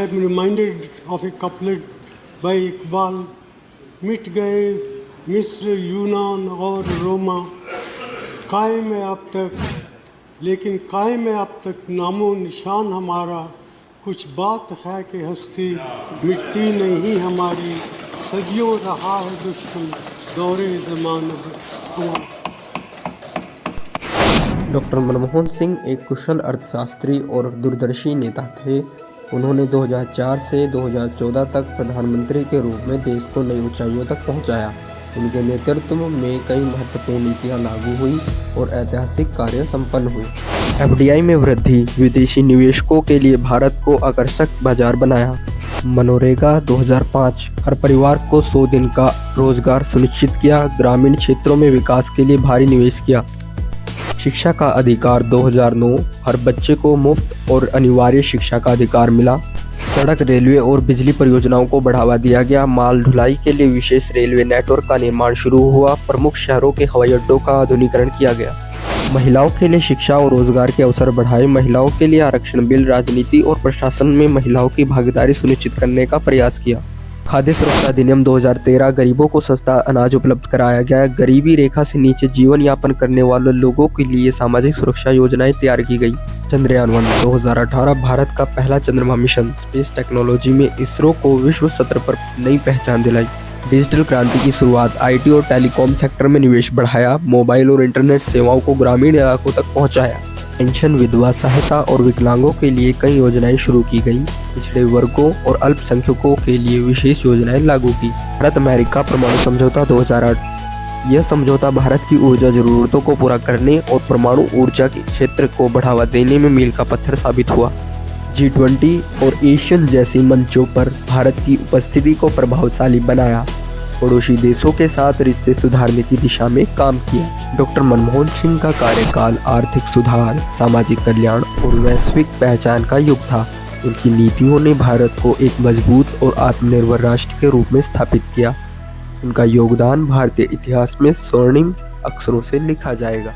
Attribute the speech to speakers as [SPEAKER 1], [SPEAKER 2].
[SPEAKER 1] am reminded of a couplet by Iqbal, मिट गए मिस्र, यूनान और रोमा, कायम है अब तक, लेकिन कायम है अब तक नामो निशान हमारा, कुछ बात है कि हस्ती मिटती नहीं हमारी, सदियों रहा है दुश्मन दौरे ज़मान हमारा।
[SPEAKER 2] डॉक्टर मनमोहन सिंह एक कुशल अर्थशास्त्री और दूरदर्शी नेता थे। उन्होंने 2004 से 2014 तक प्रधानमंत्री के रूप में देश को नई ऊंचाइयों तक पहुंचाया। उनके नेतृत्व में कई महत्वपूर्ण नीतियां लागू हुई और ऐतिहासिक कार्य संपन्न हुए। एफडीआई में वृद्धि, विदेशी निवेशकों के लिए भारत को आकर्षक बाजार बनाया। मनरेगा 2005, हर परिवार को 100 दिन का रोजगार सुनिश्चित किया। ग्रामीण क्षेत्रों में विकास के लिए भारी निवेश किया। शिक्षा का अधिकार 2009, हर बच्चे को मुफ्त और अनिवार्य शिक्षा का अधिकार मिला। सड़क, रेलवे और बिजली परियोजनाओं को बढ़ावा दिया गया। माल ढुलाई के लिए विशेष रेलवे नेटवर्क का निर्माण शुरू हुआ। प्रमुख शहरों के हवाई अड्डों का आधुनिकीकरण किया गया। महिलाओं के लिए शिक्षा और रोजगार के अवसर बढ़ाए। महिलाओं के लिए आरक्षण बिल, राजनीति और प्रशासन में महिलाओं की भागीदारी सुनिश्चित करने का प्रयास किया। खाद्य सुरक्षा अधिनियम 2013, गरीबों को सस्ता अनाज उपलब्ध कराया गया। गरीबी रेखा से नीचे जीवन यापन करने वाले लोगों के लिए सामाजिक सुरक्षा योजनाएं तैयार की गई। चंद्रयान 1 2018, भारत का पहला चंद्रमा मिशन। स्पेस टेक्नोलॉजी में इसरो को विश्व स्तर पर नई पहचान दिलाई। डिजिटल क्रांति की शुरुआत, आईटी और टेलीकॉम सेक्टर में निवेश बढ़ाया। मोबाइल और इंटरनेट सेवाओं को ग्रामीण इलाकों तक पहुँचाया। पेंशन, विधवा सहायता और विकलांगों के लिए कई योजनाएं शुरू की गई। पिछड़े वर्गों और अल्पसंख्यकों के लिए विशेष योजनाएं लागू की। भारत अमेरिका परमाणु समझौता 2008, यह समझौता भारत की ऊर्जा जरूरतों को पूरा करने और परमाणु ऊर्जा के क्षेत्र को बढ़ावा देने में मील का पत्थर साबित हुआ। G20 और एशियन जैसे मंचों पर भारत की उपस्थिति को प्रभावशाली बनाया। पड़ोसी देशों के साथ रिश्ते सुधारने की दिशा में काम किया। डॉक्टर मनमोहन सिंह का कार्यकाल आर्थिक सुधार, सामाजिक कल्याण और वैश्विक पहचान का युग था। उनकी नीतियों ने भारत को एक मजबूत और आत्मनिर्भर राष्ट्र के रूप में स्थापित किया। उनका योगदान भारतीय इतिहास में स्वर्णिम अक्षरों से लिखा जाएगा।